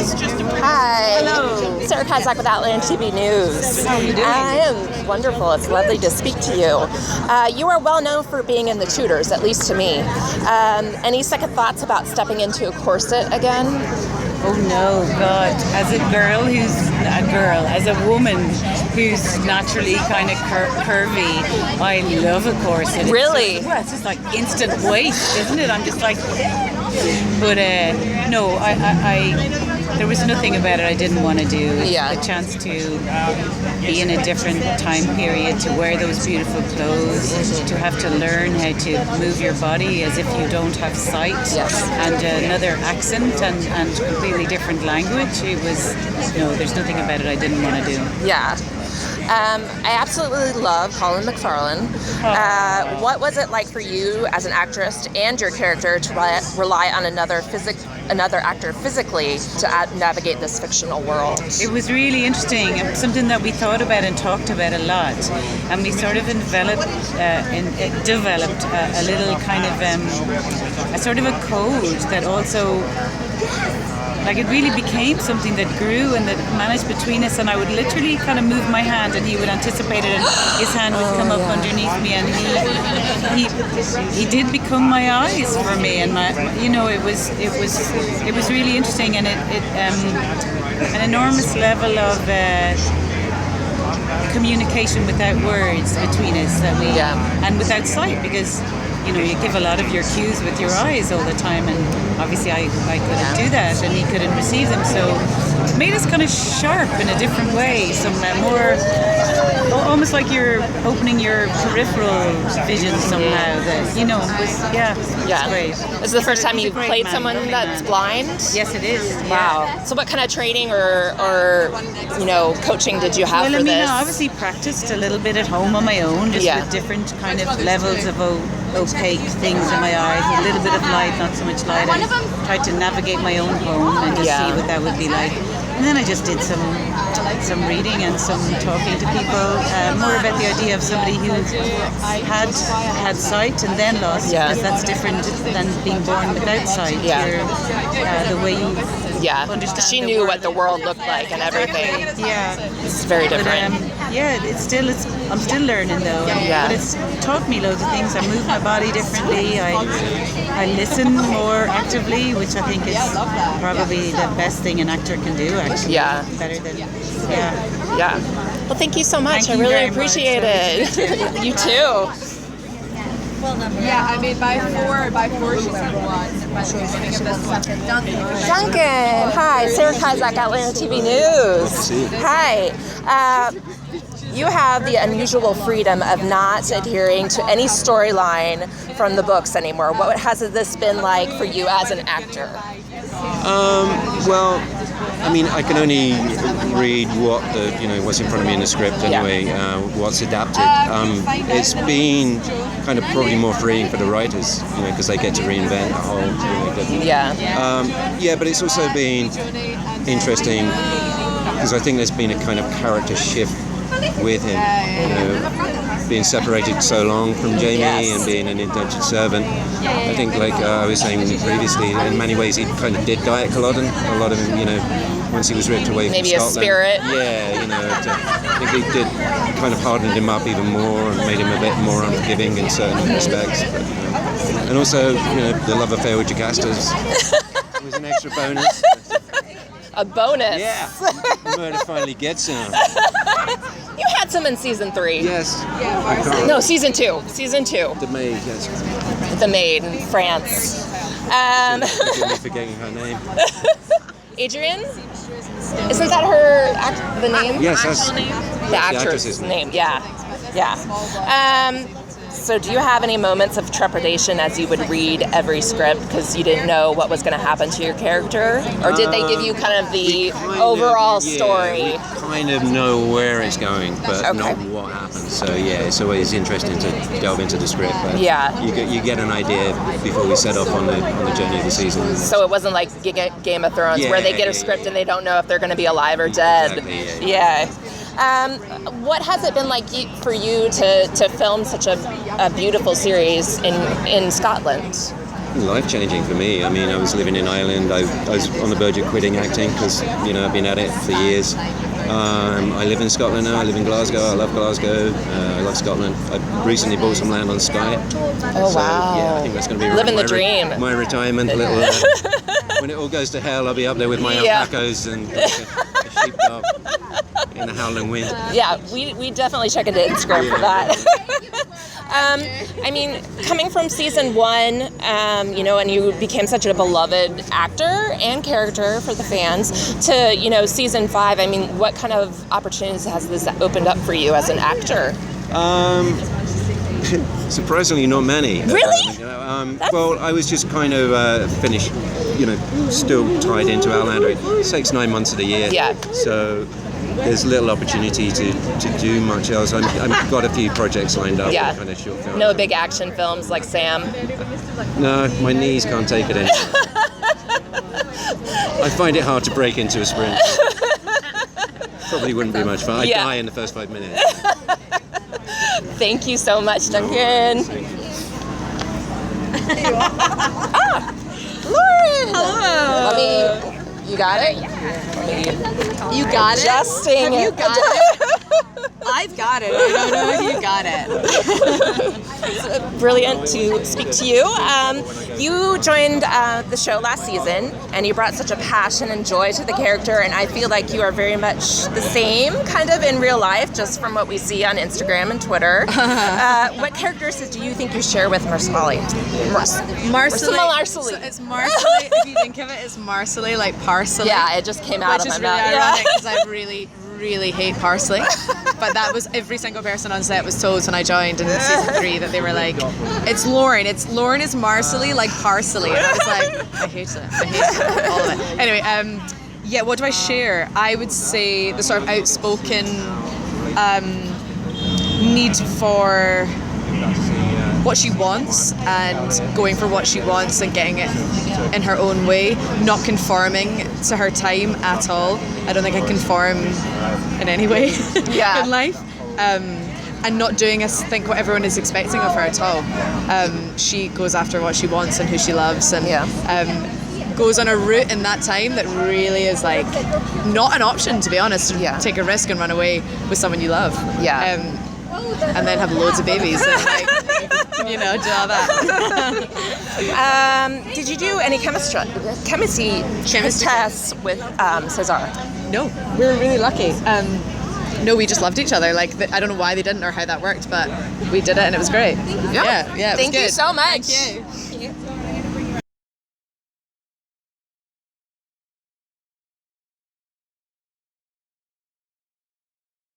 Hi. Hello. Sarah Kazak with Outlander TV News. How are you doing? I am wonderful. It's lovely to speak to you. You are well known for being in The Tudors, at least to me. Any second thoughts about stepping into a corset again? Oh no, God. As a woman who's naturally kind of curvy, I love a corset. Really? It's just like instant waist, isn't it? I'm just like, but no, there was nothing about it I didn't want to do. Yeah. The chance to be in a different time period, to wear those beautiful clothes, to have to learn how to move your body as if you don't have sight, Yes. and another accent and completely different language. It was, no, there's nothing about it I didn't want to do. Yeah. I absolutely love Colin McFarlane. What was it like for you as an actress and your character to rely on another actor physically to navigate this fictional world? It was really interesting, something that we thought about and talked about a lot, and we sort of developed a little kind of a sort of a code that also, like, it really became something that grew and that managed between us, and I would literally kind of move my hand and he would anticipate it and his hand would come up underneath me, and he did become my eyes for me, and it was really interesting, and it an enormous level of communication without words between us and without sight, because you give a lot of your cues with your eyes all the time, and obviously I couldn't do that, and he couldn't receive them, so it made us kind of sharp in a different way, some more, almost like you're opening your peripheral vision somehow, that, it's great. This is the first time you've played someone that's blind? Yes, it is. Wow. Yeah. So what kind of training or coaching did you have for this? I obviously practiced a little bit at home on my own, just with different kind of levels of opaque things in my eyes, a little bit of light, not so much light. I tried to navigate my own home and just see what that would be like. And then I just did some reading and some talking to people, more about the idea of somebody who had sight and then lost, because that's different than being born without sight. The way you understand. She knew what the world looked like and everything. It's very different. I'm still learning though. But it's taught me loads of things. I move my body differently. I listen more actively, which I think is probably the best thing an actor can do, actually. Better than, Well, thank you so much. Thank I you really very appreciate much. it. You too. Yeah, I mean, by four she's had one. By the beginning of this, Duncan, hi. Sarah Kazak, Outlander TV News. Hi. You have the unusual freedom of not adhering to any storyline from the books anymore. What has this been like for you as an actor? Well, I mean, I can only read what's in front of me in the script anyway, what's adapted. It's been kind of probably more freeing for the writers, because they get to reinvent a whole. But it's also been interesting because I think there's been a kind of character shift with him, being separated so long from Jamie and being an indentured servant. I think, like I was saying previously, in many ways he kind of did die at Culloden. A lot of him, once he was ripped away from Scotland. Maybe a spirit. I think he did kind of hardened him up even more and made him a bit more unforgiving in certain respects. But, and also, the love affair with Jocasta was an extra bonus. A bonus? Yeah. Murtagh finally gets him. You had some in season 3. Yes. No, season 2. Season 2. The maid, yes. The maid in France. Forgive me forgetting her name. Adrienne? Isn't that her the name? Yes, that's the actress's name. Yeah. So do you have any moments of trepidation as you would read every script because you didn't know what was going to happen to your character? Or did they give you kind of the overall story? We kind of know where it's going, but not what happens. So it's always interesting to delve into the script. But you get an idea before we set off on the journey of the season. So it wasn't like Game of Thrones where they get a script and they don't know if they're going to be alive or dead. Exactly, what has it been like for you to film such a beautiful series in Scotland? life-changing for me. I mean, I was living in Ireland. I was on the verge of quitting acting because, I've been at it for years. I live in Scotland now. I live in Glasgow. I love Glasgow. I love Scotland. I recently bought some land on Skye. Oh, wow. Yeah, I think that's going to be living the dream. My retirement. When it all goes to hell, I'll be up there with my alpacas and a sheepdog in the howling wind. Yeah, we definitely check into Instagram for that. I mean, coming from season 1, and you became such a beloved actor and character for the fans, to, season 5, I mean, what kind of opportunities has this opened up for you as an actor? Surprisingly, not many. Really? Well, I was just kind of finished, still tied into Outlander. It takes 9 months of the year. Yeah. So there's little opportunity to do much else. I've got a few projects lined up. Yeah. Kind of short films. No big action films like Sam. No, my knees can't take it anymore. I find it hard to break into a sprint. Probably wouldn't be much fun. I'd die in the first 5 minutes. Thank you so much, Duncan. Lauren! Hello! You got it? You got it? Adjusting. Have you got it? I've got it. I don't know if you got it. It's brilliant to speak to you. You joined the show last season, and you brought such a passion and joy to the character, and I feel like you are very much the same, kind of, in real life, just from what we see on Instagram and Twitter. What characteristics do you think you share with Marsali? Marsali. So it's Marsali. If you think of it, it's Marsali, like parsley. Yeah, it just came out of my mouth. Which is really ironic because I really hate parsley. But that was every single person on set was told when I joined in season 3 that they were like, it's Lauren. Lauren is Marsali, like parsley. And I was like, I hate it. All of it. Anyway, what do I share? I would say the sort of outspoken need for what she wants and going for what she wants and getting it in her own way, not conforming to her time at all. I don't think I conform in any way in life. And not doing what everyone is expecting of her at all. She goes after what she wants and who she loves, and goes on a route in that time that really is like not an option, to be honest. Take a risk and run away with someone you love. And then have loads of babies and do all that. Did you do any chemistry tests with Cesar? No, we were really lucky. No, we just loved each other. I don't know why they didn't or how that worked, but we did it and it was great. Yeah. It was Thank you good. so much. Thank you.